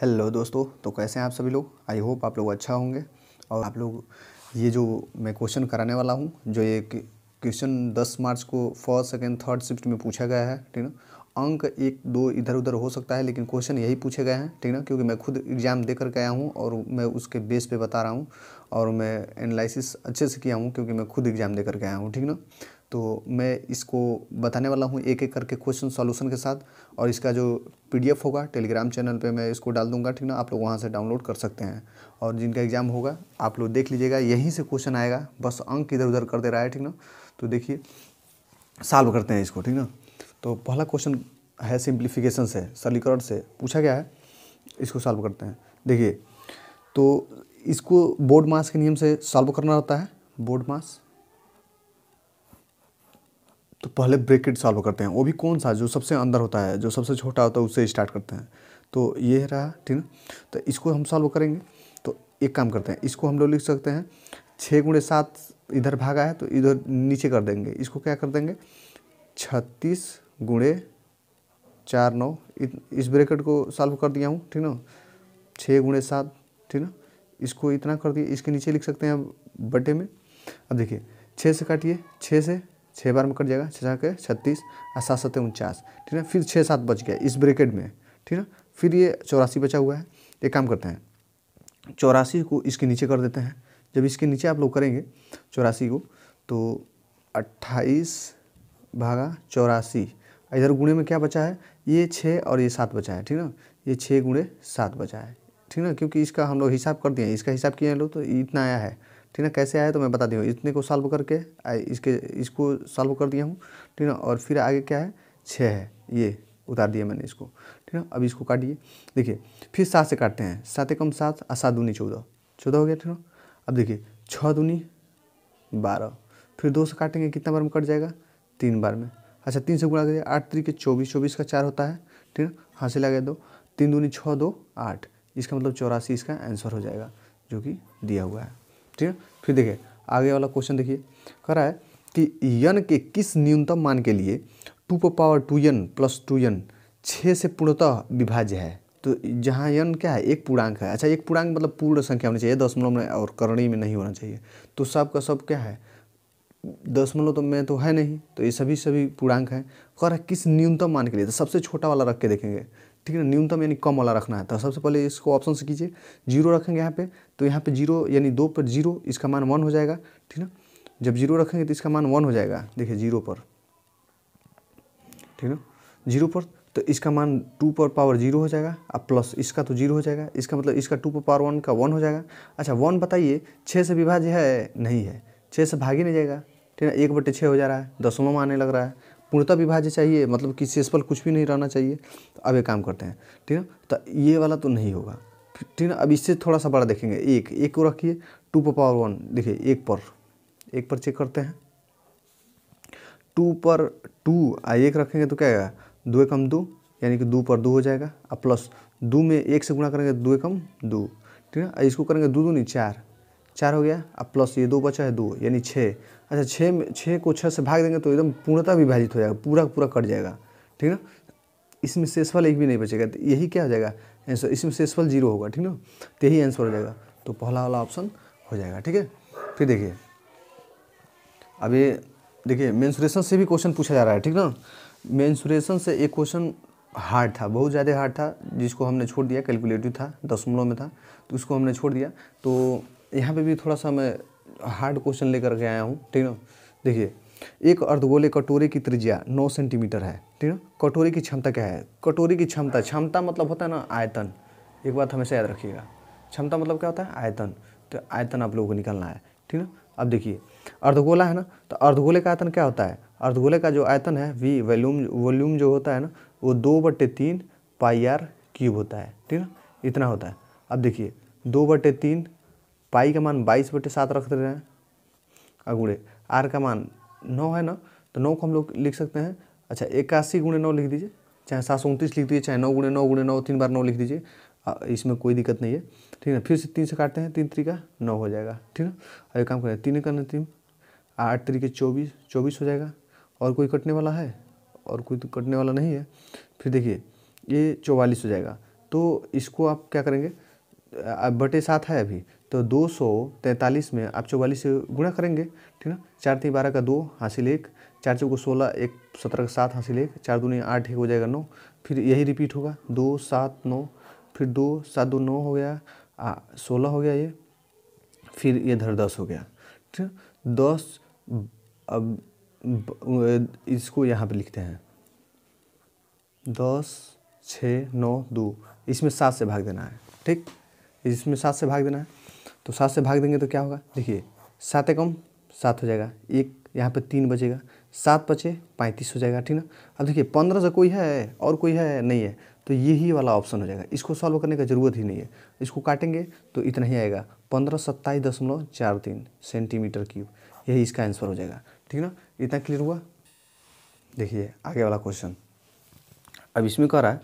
Hello दोस्तों, तो कैसे हैं आप सभी लोग। आई होप आप लोग अच्छा होंगे। और आप लोग ये जो मैं क्वेश्चन कराने वाला हूँ, जो ये क्वेश्चन 10 मार्च को फर्स्ट सेकंड थर्ड शिफ्ट में पूछा गया है, ठीक ना। अंक एक दो इधर उधर हो सकता है, लेकिन क्वेश्चन यही पूछे गए हैं, ठीक ना। क्योंकि मैं खुद एग्ज़ाम दे करके आया हूँ और मैं उसके बेस पे बता रहा हूँ और मैं एनालिसिस अच्छे से किया हूँ, क्योंकि मैं खुद एग्ज़ाम दे करके आया हूँ, ठीक ना। तो मैं इसको बताने वाला हूँ एक एक करके क्वेश्चन सॉल्यूशन के साथ। और इसका जो पीडीएफ होगा टेलीग्राम चैनल पे मैं इसको डाल दूंगा, ठीक ना। आप लोग वहाँ से डाउनलोड कर सकते हैं। और जिनका एग्ज़ाम होगा आप लोग देख लीजिएगा, यहीं से क्वेश्चन आएगा, बस अंक इधर उधर कर दे रहा है, ठीक ना। तो देखिए सॉल्व करते हैं इसको, ठीक ना। तो पहला क्वेश्चन है सिंप्लीफिकेशन से, सरलीकरण से पूछा गया है, इसको सॉल्व करते हैं। देखिए, तो इसको बोर्ड मास के नियम से सॉल्व करना होता है। बोर्ड मास, तो पहले ब्रैकेट सॉल्व करते हैं, वो भी कौन सा, जो सबसे अंदर होता है, जो सबसे छोटा होता है उससे स्टार्ट करते हैं। तो ये रहा, ठीक ना। तो इसको हम सॉल्व करेंगे। तो एक काम करते हैं, इसको हम लोग लिख सकते हैं 6 × 7 इधर भागा है तो इधर नीचे कर देंगे। इसको क्या कर देंगे 36 × 4 9, इस ब्रैकेट को सॉल्व कर दिया हूँ, ठीक ना। 6 × 7, ठीक ना। इसको इतना कर दिए, इसके नीचे लिख सकते हैं बटे में। अब देखिए 6 से काटिए, 6 बार में कट जाएगा, 6 के 36 और 7 7 49, ठीक है। फिर 6 7 बच गया इस ब्रैकेट में, ठीक है। फिर ये 84 बचा हुआ है। एक काम करते हैं, 84 को इसके नीचे कर देते हैं। जब इसके नीचे आप लोग करेंगे 84 को, तो 28 भागा 84, इधर गुणे में क्या बचा है, ये 6 और ये 7 बचा है, ठीक ना। ये 6 × 7 बचा है, ठीक ना। क्योंकि इसका हम लोग हिसाब कर दिए, इसका हिसाब किए हैं लोग, तो इतना आया है, ठीक ना। कैसे आया तो मैं बता दूँ, इतने को सॉल्व करके इसको सॉल्व कर दिया हूँ, ठीक ना। और फिर आगे क्या है 6 है, ये उतार दिया मैंने इसको, ठीक ना। अब इसको काटिए, देखिए फिर 7 से काटते हैं, 7 × 7 और 7 दूनी 14, 14 हो गया, ठीक ना। अब देखिए 6 दूनी 12, फिर 2 से काटेंगे, कितना बार में कट जाएगा 3 बार में। अच्छा 3 से गुणा करिए, 8 3 24, 24 का 4 होता है, ठीक है। हासिल आ गया 2, 3 दूनी 6 2 8, इसका मतलब 84 इसका आंसर हो जाएगा, जो कि दिया हुआ है, ठीक है। फिर देखिए आगे वाला क्वेश्चन, देखिए कह रहा है कि यन के किस न्यूनतम मान के लिए 2n + 2n 6 से पूर्णतः विभाज्य है। तो जहाँ यन क्या है, एक पूर्णांक है। अच्छा, एक पूर्णांक मतलब पूर्ण संख्या होनी चाहिए, दशमलव में और करणीय में नहीं होना चाहिए। तो सब का सब क्या है, दशमलव तो में तो है नहीं, तो ये सभी पूर्णांक हैं। कह रहा है किस न्यूनतम मान के लिए, तो सबसे छोटा वाला रख के देखेंगे, ठीक है। न्यूनतम यानी कम वाला रखना है। तो सबसे पहले इसको ऑप्शन से कीजिए, 0 रखेंगे यहाँ पे, तो यहाँ पे 0 यानी 2 पर 0, इसका मान 1 हो जाएगा, ठीक ना। जब 0 रखेंगे तो इसका मान 1 हो जाएगा, देखिए 0 पर, ठीक ना, 0 पर, तो इसका मान 2 पर पावर 0 हो जाएगा। अब प्लस इसका तो 0 हो जाएगा, इसका मतलब इसका 2 पर पावर 1 का 1 हो जाएगा। अच्छा 1 बताइए 6 से विभाज्य है, नहीं है, 6 से भाग ही नहीं जाएगा, ठीक है। 1/6 हो जा रहा है, दशमलव में आने लग रहा है। पूर्णतः विभाज्य चाहिए, मतलब कि शेषफल कुछ भी नहीं रहना चाहिए। तो अब एक काम करते हैं, ठीक है। तो ये वाला तो नहीं होगा, ठीक है। अब इससे थोड़ा सा बड़ा देखेंगे, एक को रखिए 2 पर पावर 1, देखिए एक पर चेक करते हैं, 2 पर 2 1 रखेंगे तो क्या आएगा, 2 × 2 यानी कि 2 पर 2 हो जाएगा। अब प्लस 2 में 1 से गुणा करेंगे, 2 × 2, ठीक है। इसको करेंगे 2 दूनी 4 हो गया। अब प्लस ये 2 बचा है 2 यानी 6। अच्छा 6 को 6 से भाग देंगे तो एकदम पूर्णतः विभाजित हो जाएगा, पूरा पूरा कट जाएगा, ठीक है ना। इसमें शेषफल एक भी नहीं बचेगा, तो यही क्या हो जाएगा आंसर, इसमें शेषफल 0 होगा, ठीक ना। तो यही आंसर हो जाएगा, तो पहला वाला ऑप्शन हो जाएगा, ठीक है। फिर देखिए अब ये देखिए मेंसुरेशन से भी क्वेश्चन पूछा जा रहा है, ठीक ना। मेंसुरेशन से एक क्वेश्चन हार्ड था, बहुत ज़्यादा हार्ड था, जिसको हमने छोड़ दिया, कैलकुलेटिव था, दशमलव में था, तो उसको हमने छोड़ दिया। तो यहाँ पे भी थोड़ा सा मैं हार्ड क्वेश्चन लेकर के आया हूँ, ठीक ना। देखिए एक अर्धगोले कटोरे की त्रिज्या 9 सेंटीमीटर है, ठीक है। कटोरे की क्षमता क्या है, कटोरे की क्षमता मतलब होता है ना आयतन। एक बात हमेशा याद रखिएगा, क्षमता मतलब क्या होता है, आयतन। तो आयतन आप लोगों को निकालना है, ठीक है। अब देखिए अर्धगोला है ना, तो अर्धगोले का आयतन क्या होता है, अर्धगोले का जो आयतन है v वॉल्यूम जो होता है ना, वो 2/3 πr³ होता है, ठीक है। इतना होता है। अब देखिए 2/3 पाई का मान 22/7 रख दे रहे हैं, अगुणे आर का मान 9 है ना, तो 9 को हम लोग लिख सकते हैं। अच्छा 81 × 9 लिख दीजिए, चाहे 729 लिख दीजिए, चाहे 9 × 9 × 9 3 बार 9 लिख दीजिए, इसमें कोई दिक्कत नहीं है, ठीक है। फिर से 3 से काटते हैं, 3 3 का 9 हो जाएगा, ठीक है। अब एक काम करें, 3 का 3 8 3 के 24 हो जाएगा। और कोई कटने वाला है, और कोई तो कटने वाला नहीं है। फिर देखिए ये 44 हो जाएगा, तो इसको आप क्या करेंगे, अब बटे 7 है अभी, तो 243 में आप 44 से गुणा करेंगे, ठीक ना। 4 3 12 का 2 हासिल 1, 4 चौको 16, 1 17 का 7 हासिल 1, 4 दूनी 8, 1 हो जाएगा 9। फिर यही रिपीट होगा 2 7 9, फिर 2 7 2 9 हो गया, 16 हो गया ये, फिर ये इधर 10 हो गया, ठीक है। 10 अब इसको यहाँ पे लिखते हैं 10 6 9 2, इसमें 7 से भाग देना है, ठीक, इसमें 7 से भाग देना है। तो 7 से भाग देंगे तो क्या होगा, देखिए 7 एकम 7 हो जाएगा, एक यहाँ पे 3 बचेगा, 7 बचे 35 हो जाएगा, ठीक ना। अब देखिए 15 से कोई है और कोई है नहीं है, तो यही वाला ऑप्शन हो जाएगा, इसको सॉल्व करने का ज़रूरत ही नहीं है। इसको काटेंगे तो इतना ही आएगा 1527.43 सेंटीमीटर क्यूब, यही इसका आंसर हो जाएगा, ठीक ना। इतना क्लियर हुआ। देखिए आगे वाला क्वेश्चन, अब इसमें कह रहा है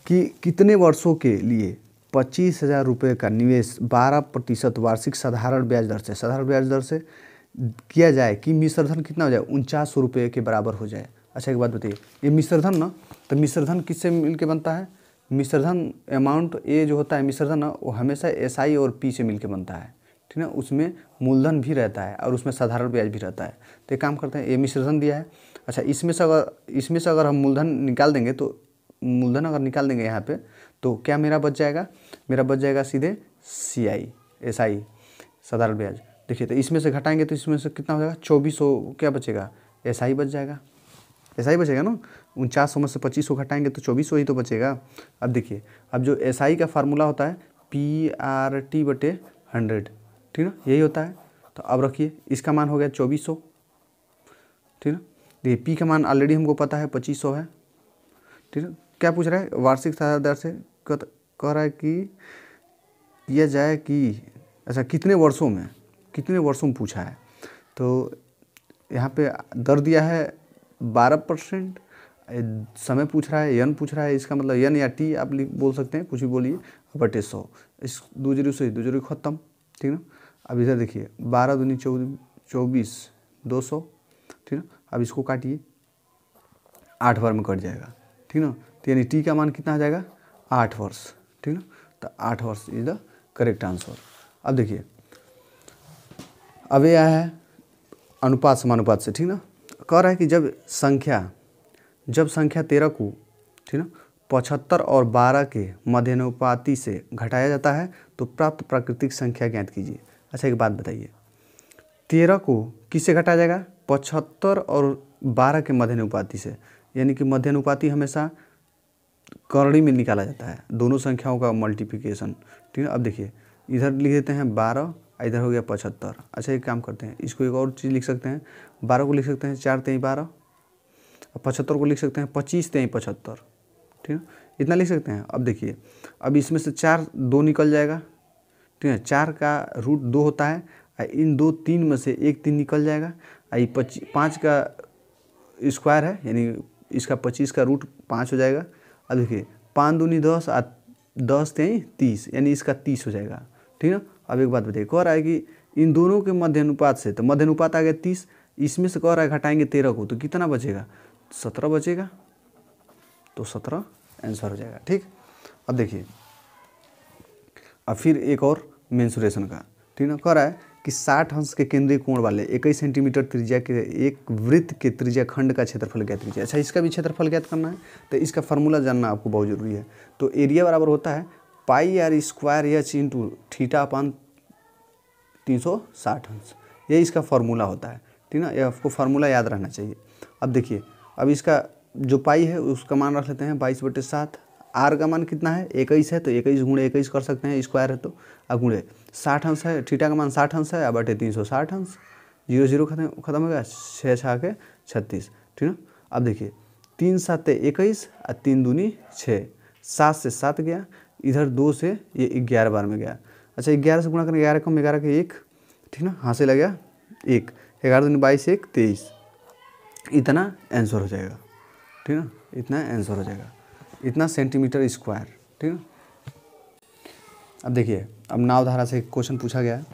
कि कितने वर्षों के लिए 25,000 रुपये का निवेश 12% वार्षिक साधारण ब्याज दर से किया जाए कि मिश्र धन कितना हो जाए, 4900 रुपये के बराबर हो जाए। अच्छा एक बात बताइए, ये मिश्र धन ना, तो मिश्र धन किससे मिलके बनता है, मिश्र धन अमाउंट ए जो होता है मिश्र धन ना, वो हमेशा SI और P से मिलके बनता है, ठीक ना। उसमें मूलधन भी रहता है और उसमें साधारण ब्याज भी रहता है। तो एक काम करते हैं, ये मिश्र धन दिया है, अच्छा इसमें से अगर हम मूलधन निकाल देंगे, तो मूलधन अगर निकाल देंगे यहाँ पे, तो क्या मेरा बच जाएगा, मेरा बच जाएगा सीधे SI साधारण ब्याज। देखिए तो इसमें से घटाएंगे तो इसमें से कितना हो जाएगा, 2400 क्या बचेगा, SI बच जाएगा, SI बचेगा ना। 4900 में से 2500 घटाएंगे तो 2400 ही तो बचेगा। अब देखिए, अब जो SI का फार्मूला होता है PRT/100, ठीक ना, यही होता है। तो अब रखिए इसका मान हो गया 2400, ठीक ना। देखिए P का मान ऑलरेडी हमको पता है 2500 है, ठीक है। क्या पूछ रहा है, वार्षिक साधारण दर से कह रहा है कि किया जाए कि, अच्छा कितने वर्षों में पूछा है। तो यहाँ पे दर दिया है 12%, समय पूछ रहा है, यन पूछ रहा है, इसका मतलब यन या टी आप बोल सकते हैं, कुछ भी बोलिए, बटे 100, इस 2 0 से 2 0 खत्म, ठीक ना। अब इधर देखिए 12 दूनी 24 200, ठीक ना। अब इसको काटिए 8 बार में कट जाएगा, ठीक ना। तो यानी टी का मान कितना आ जाएगा, 8 वर्ष, ठीक ना। तो 8 वर्ष इज द करेक्ट आंसर। अब देखिए, अब यह है अनुपात समानुपात से, ठीक ना। कह रहा है कि जब संख्या 13 को, ठीक ना, 75 और 12 के मध्यानुपाती से घटाया जाता है तो प्राप्त प्राकृतिक संख्या ज्ञात कीजिए। अच्छा एक बात बताइए, 13 को किससे घटाया जाएगा, 75 और 12 के मध्यानुपाती से, यानी कि मध्यानुपाती हमेशा करड़ी में निकाला जाता है, दोनों संख्याओं का मल्टीप्लिकेशन, ठीक है। अब देखिए इधर लिख देते हैं 12, इधर हो गया 75। अच्छा एक काम करते हैं, इसको एक और चीज़ लिख सकते हैं, 12 को लिख सकते हैं 4 3 12, और 75 को लिख सकते हैं 25 3 75, ठीक है, इतना लिख सकते हैं। अब देखिए, अब इसमें से 4 2 निकल जाएगा, ठीक है, 4 का रूट 2 होता है, इन 2 3 में से 1 3 निकल जाएगा, 5 का स्क्वायर है, यानी इसका 25 का रूट 5 हो जाएगा। अब देखिए 5 दूनी 10 और 10 3 30, यानी इसका 30 हो जाएगा, ठीक है। अब एक बात बताइए, कह रहा है कि इन दोनों के मध्यानुपात से, तो मध्यानुपात आ गया 30, इसमें से कह रहा है घटाएंगे 13 को, तो कितना बचेगा, 17 बचेगा, तो 17 आंसर हो जाएगा, ठीक। अब देखिए, अब फिर एक और मेंसुरेशन का, ठीक ना। कह रहा है कि 60 अंश के केंद्रीय कोण वाले 21 सेंटीमीटर त्रिज्या के एक वृत्त के त्रिज्या खंड का क्षेत्रफल ज्ञात कीजिए। अच्छा इसका भी क्षेत्रफल ज्ञात करना है, तो इसका फार्मूला जानना आपको बहुत जरूरी है। तो एरिया बराबर होता है πr² इंटू थीटा अपान 360 अंश, ये इसका फार्मूला होता है, ठीक ना। ये आपको फार्मूला याद रहना चाहिए। अब देखिए, अब इसका जो पाई है उसका मान रख लेते हैं 22/7, आर का मान कितना है 21 है, तो 21 गुणे 21 कर सकते हैं, स्क्वायर है तो, गुणे 60 अंश है, थीटा का मान 60 अंश है, बटे 360 अंश, 0 0 खत्म हो गया, 6 6 के 36, ठीक ना। अब देखिए 3 7 21 और 3 दूनी 6, 7 से 7 गया, इधर 2 से ये 11 बार में गया। अच्छा 11 से गुणा करें, 11 कम 11 के 1, ठीक ना, हाथ से लग गया 1, 11 दूनी 22 1 23, इतना आंसर हो जाएगा, ठीक ना, इतना आंसर हो जाएगा, इतना सेंटीमीटर स्क्वायर, ठीक है। अब देखिए, अब नाव धारा से क्वेश्चन पूछा गया है,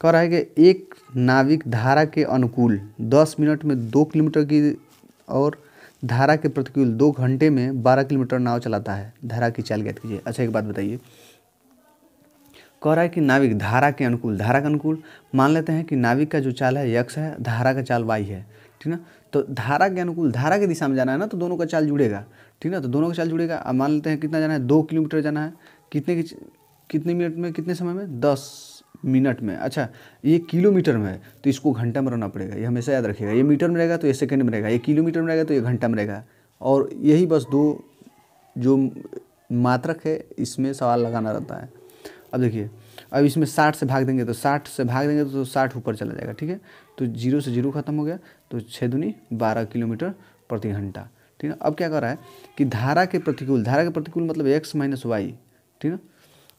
कह रहा है कि एक नाविक धारा के अनुकूल 10 मिनट में 2 किलोमीटर की और धारा के प्रतिकूल 2 घंटे में 12 किलोमीटर नाव चलाता है, धारा की चाल ज्ञात कीजिए। अच्छा एक बात बताइए, कह रहा है कि नाविक धारा के अनुकूल मान लेते हैं कि नाविक का जो चाल है x है, धारा का चाल y है, ठीक ना। तो धारा के अनुकूल, धारा की दिशा में जाना है ना, तो दोनों का चाल जुड़ेगा, ठीक ना। तो दोनों का चाल जुड़ेगा। अब मान लेते हैं कितना जाना है, 2 किलोमीटर जाना है, कितने मिनट में, कितने समय में, 10 मिनट में। अच्छा ये किलोमीटर में है तो इसको घंटा में रहना पड़ेगा, ये हमेशा याद रखिएगा। ये मीटर में रहेगा तो ये सेकंड में रहेगा, ये किलोमीटर में रहेगा तो ये घंटा में रहेगा। और यही बस दो जो मात्रक है इसमें सवाल लगाना रहता है। अब देखिए, अब इसमें 60 से भाग देंगे तो 60 ऊपर चला जाएगा, ठीक है। तो 0 से 0 खत्म हो गया, तो 6 दूनी 12 किलोमीटर प्रति घंटा, ठीक है। अब क्या कर रहा है कि धारा के प्रतिकूल मतलब x माइनस वाई, ठीक ना।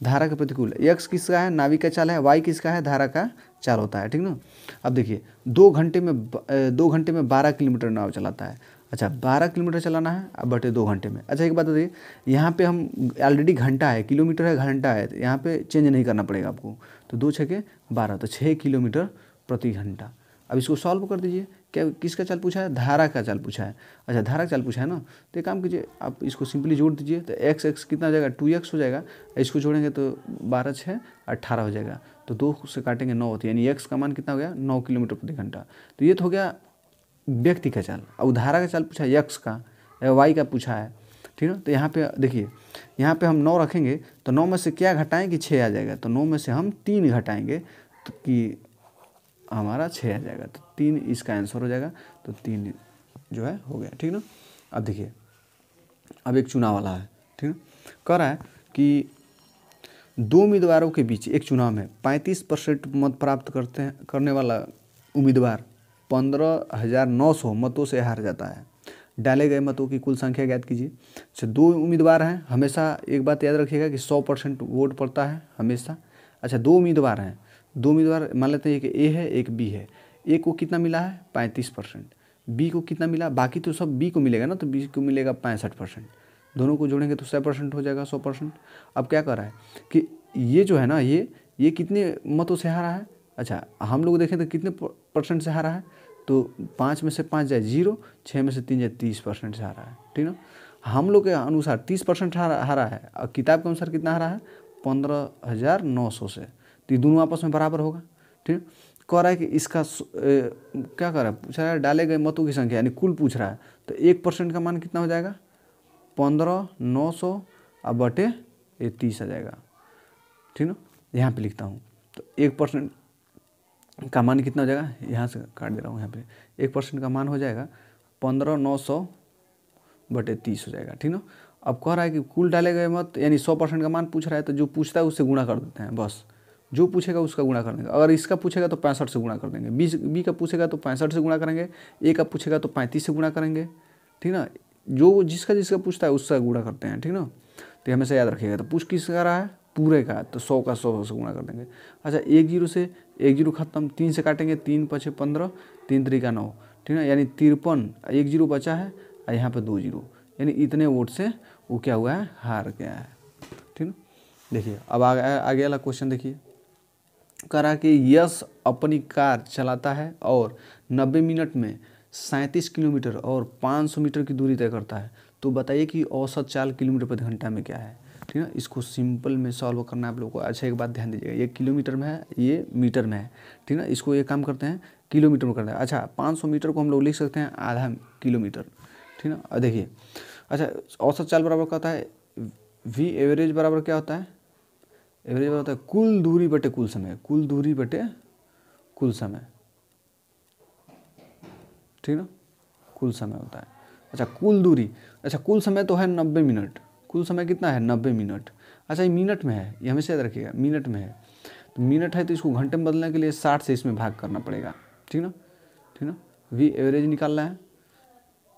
धारा के प्रतिकूल x किसका है, नाविक का चाल है, y किसका है, धारा का चाल होता है, ठीक ना। अब देखिए 2 घंटे में 12 किलोमीटर नाव चलाता है। अच्छा 12 किलोमीटर चलाना है, अब बटे 2 घंटे में। अच्छा एक बात बताइए, यहाँ पे हम ऑलरेडी घंटा है, किलोमीटर है घंटा है, तो यहाँ पे चेंज नहीं करना पड़ेगा आपको। तो 2 छके 12, तो 6 किलोमीटर प्रति घंटा। अब इसको सॉल्व कर दीजिए। क्या किसका चाल पूछा है, धारा का चाल पूछा है। अच्छा धारा का चाल पूछा है ना, तो एक काम कीजिए, आप इसको सिंपली जोड़ दीजिए। तो x कितना हो जाएगा, 2x हो जाएगा। इसको जोड़ेंगे तो 12 6 18 हो जाएगा। तो 2 से काटेंगे 9 होती है, यानी x का मान कितना हो गया, 9 किलोमीटर प्रति घंटा। तो ये तो हो गया व्यक्ति का चाल। अब धारा का चाल पूछा है x का, y का पूछा है, ठीक है। तो यहाँ पे देखिए, यहाँ पे हम 9 रखेंगे तो 9 में से क्या घटाएं कि 6 आ जाएगा। तो 9 में से हम 3 घटाएंगे तो कि हमारा 6 आ जाएगा। तो 3 इसका आंसर हो जाएगा। तो 3 जो है हो गया, ठीक ना। अब देखिए, अब एक चुनाव वाला है, ठीक है। कह रहा है कि 2 उम्मीदवारों के बीच एक चुनाव में 35% मत प्राप्त करने वाला उम्मीदवार 15,900 मतों से हार जाता है। डाले गए मतों की कुल संख्या ज्ञात कीजिए। अच्छा 2 उम्मीदवार हैं, हमेशा एक बात याद रखिएगा कि 100% वोट पड़ता है हमेशा। अच्छा 2 उम्मीदवार हैं, 2 उम्मीदवार मान लेते हैं कि ए है एक बी है। ए को कितना मिला है 35%, बी को कितना मिला, बाकी तो सब बी को मिलेगा ना, तो बी को मिलेगा 65%। दोनों को जोड़ेंगे तो 100% हो जाएगा, 100%। अब क्या कर रहा है कि ये जो है ना, ये कितने मतों से हारा है। अच्छा हम लोग देखें तो कितने % से हारा है, तो 5 में से 5 जाए 0, 6 में से 3 जाए 30% से हारा है, ठीक ना। हम लोग के अनुसार 30% हारा है, और किताब के अनुसार कितना हारा है 15,900 से। तो ये दोनों आपस में बराबर होगा, ठीक। कह रहा है कि इसका क्या कर रहा है, पूछ रहा है डाले गए मतों की संख्या, यानी कुल पूछ रहा है। तो 1% का मान कितना हो जाएगा 15,900 अब बटे 30 आ जाएगा, ठीक ना। यहाँ पे लिखता हूँ, तो 1% का मान कितना हो जाएगा, यहाँ से काट दे रहा हूँ, यहाँ पे 1% का मान हो जाएगा 15,900 बटे 30 हो जाएगा, ठीक ना। अब कह रहा है कि कुल डाले गए मत, यानी 100% का मान पूछ रहा है, तो जो पूछता है उससे गुणा कर देते हैं, बस जो पूछेगा उसका गुणा कर देंगे। अगर इसका पूछेगा तो 65 से गुणा कर देंगे, बी का पूछेगा तो 65 से गुणा करेंगे, ए का पूछेगा तो 35 से गुणा करेंगे, ठीक ना। जो जिसका पूछता है उससे गुणा करते हैं, ठीक ना। तो हमेशा याद रखिएगा। तो पूछ किसका रहा है, पूरे का, तो 100 का 100 से गुणा कर देंगे। अच्छा 1 0 से 1 0 खत्म, 3 से काटेंगे, 3 5 15, 3 3 9, ठीक है, यानी 53, 1 0 बचा है और यहाँ पे 2 0, यानी इतने वोट से वो क्या हुआ है, हार गया है, ठीक है। देखिए अब आगे वाला क्वेश्चन देखिए। कह रहा कि यश अपनी कार चलाता है और 90 मिनट में 37 किलोमीटर और 500 मीटर की दूरी तय करता है। तो बताइए कि औसत चाल किलोमीटर प्रति घंटा में क्या है, ठीक है। इसको सिंपल में सॉल्व करना है आप लोगों को। अच्छा एक बात ध्यान दीजिएगा, ये किलोमीटर में है, ये मीटर में है, ठीक है। इसको ये काम करते हैं किलोमीटर में करते हैं। अच्छा 500 मीटर को हम लोग लिख सकते हैं आधा किलोमीटर, ठीक है। और देखिए, अच्छा औसत चाल बराबर क्या होता है, वी एवरेज बराबर क्या होता है, एवरेज होता है कुल दूरी बटे कुल समय, कुल दूरी बटे कुल समय, ठीक ना, कुल समय होता है। अच्छा कुल दूरी, अच्छा कुल समय तो है 90 मिनट, कुल समय कितना है 90 मिनट। अच्छा ये मिनट में है, ये हमेशा याद रखिएगा, मिनट में है। तो मिनट है तो इसको घंटे में बदलने के लिए 60 से इसमें भाग करना पड़ेगा, ठीक ना, ठीक ना। वी एवरेज निकालना है।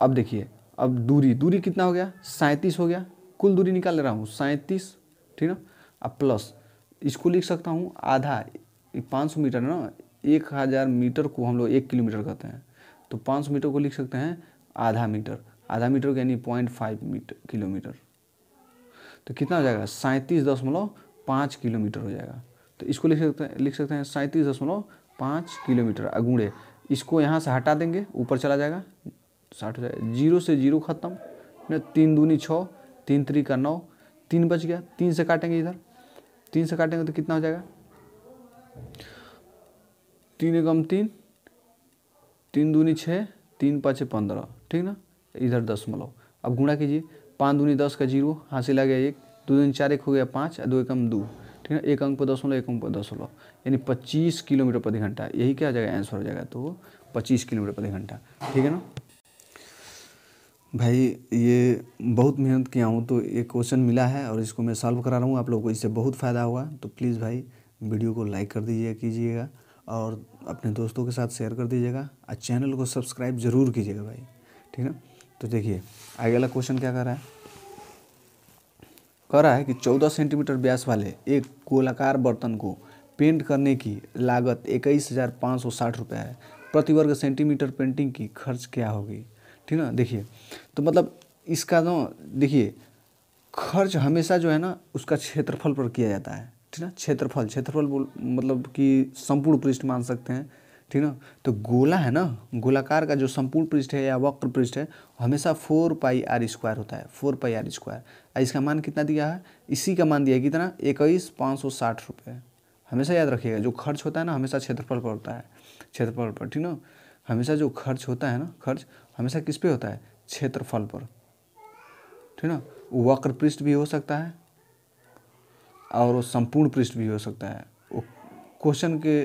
अब देखिए, अब दूरी कितना हो गया 37 हो गया, कुल दूरी निकाल ले रहा हूँ 37, ठीक ना। अब प्लस इसको लिख सकता हूँ आधा, 500 मीटर ना, 1000 मीटर को हम लोग 1 किलोमीटर कहते हैं, तो 500 मीटर को लिख सकते हैं आधा मीटर, आधा मीटर को यानी 0.5 किलोमीटर। तो कितना हो जाएगा 37.5 किलोमीटर हो जाएगा। तो इसको लिख सकते हैं 37.5 किलोमीटर अगुणे, इसको यहाँ से हटा देंगे ऊपर चला जाएगा 60 हो जाएगा, 0 से 0 खत्म, 3 दूनी 6, 3 3 9, 3 बच गया, 3 से काटेंगे इधर, 3 से काटेंगे तो कितना हो जाएगा, 3 एकम 3, 3 दूनी 6, 3 5 15, ठीक ना, इधर दशमलव। अब गुणा कीजिए, 5 दूनी 10 का 0, हासिल आ गया 1, 2 दूनी 4, 1 हो गया 5, 2 एकम 2, ठीक है, 1 अंक पर दशमलव, 1 अंक पर दशमलव, यानी 25 किलोमीटर प्रति घंटा, यही क्या आ जाएगा आंसर हो जाएगा, तो 25 किलोमीटर प्रति घंटा, ठीक है ना। भाई ये बहुत मेहनत किया हूँ तो एक क्वेश्चन मिला है और इसको मैं सॉल्व करा रहा हूँ, आप लोगों को इससे बहुत फ़ायदा होगा, तो प्लीज़ भाई वीडियो को लाइक कर कीजिएगा और अपने दोस्तों के साथ शेयर कर दीजिएगा और चैनल को सब्सक्राइब ज़रूर कीजिएगा भाई, ठीक है। तो देखिए आगे वाला क्वेश्चन क्या कर रहा है, कह रहा है कि 14 सेंटीमीटर व्यास वाले एक गोलाकार बर्तन को पेंट करने की लागत 21,560 रुपये है, प्रति वर्ग सेंटीमीटर पेंटिंग की खर्च क्या होगी, ठीक ना। देखिए तो मतलब इसका ना देखिए खर्च हमेशा जो है ना उसका क्षेत्रफल पर किया जाता है, ठीक ना, क्षेत्रफल मतलब कि संपूर्ण पृष्ठ मान सकते हैं, ठीक ना। तो गोला है ना, गोलाकार का जो संपूर्ण पृष्ठ है या वक्र पृष्ठ है हमेशा 4πr² होता है, 4πr²। इसका मान कितना दिया है, इसी का मान दिया है कितना, 21,560 रुपये। हमेशा याद रखिएगा जो खर्च होता है ना हमेशा क्षेत्रफल पर होता है, क्षेत्रफल पर, ठीक ना। हमेशा जो खर्च होता है ना, खर्च हमेशा किस पे होता है, क्षेत्रफल पर, ठीक ना। वक्र पृष्ठ भी हो सकता है और वो संपूर्ण पृष्ठ भी हो सकता है, वो क्वेश्चन के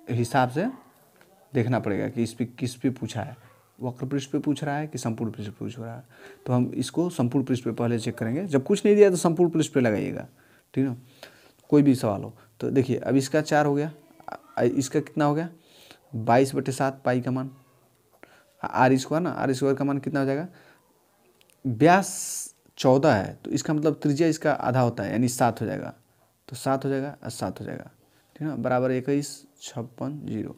हिसाब से देखना पड़ेगा कि इस पे किस पे पूछा है, वक्र पृष्ठ पे पूछ रहा है कि संपूर्ण पृष्ठ पे पूछ रहा है। तो हम इसको संपूर्ण पृष्ठ पे पहले चेक करेंगे, जब कुछ नहीं दिया तो संपूर्ण पृष्ठ पे लगाइएगा, ठीक ना, कोई भी सवाल हो। तो देखिए अब इसका 4 हो गया, इसका कितना हो गया 22/7 पाई का मान, r² ना, r² का मान कितना हो जाएगा, व्यास 14 है तो इसका मतलब त्रिज्या इसका आधा होता है यानी 7 हो जाएगा, तो 7 हो जाएगा और 7 हो जाएगा, ठीक ना, बराबर 21,56,0,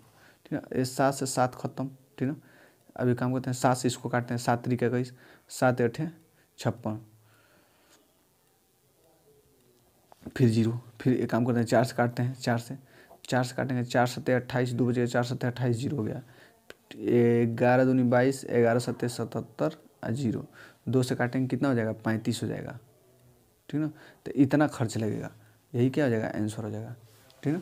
ठीक ना। ये 7 से 7 खत्म, ठीक ना। अभी काम करते हैं 7 से इसको काटते हैं, 7 3 21, 7 8 56, फिर 0, फिर एक काम करते हैं 4 से काटते हैं, 4 से काटेंगे, 4 7 28, 2 बजेगा, 4 7 28, 0 हो गया, 11 दूनी 22, 11 7 77 और 0, 2 से काटेंगे कितना हो जाएगा 35 हो जाएगा, ठीक ना। तो इतना खर्च लगेगा, यही क्या हो जाएगा आंसर हो जाएगा, ठीक ना।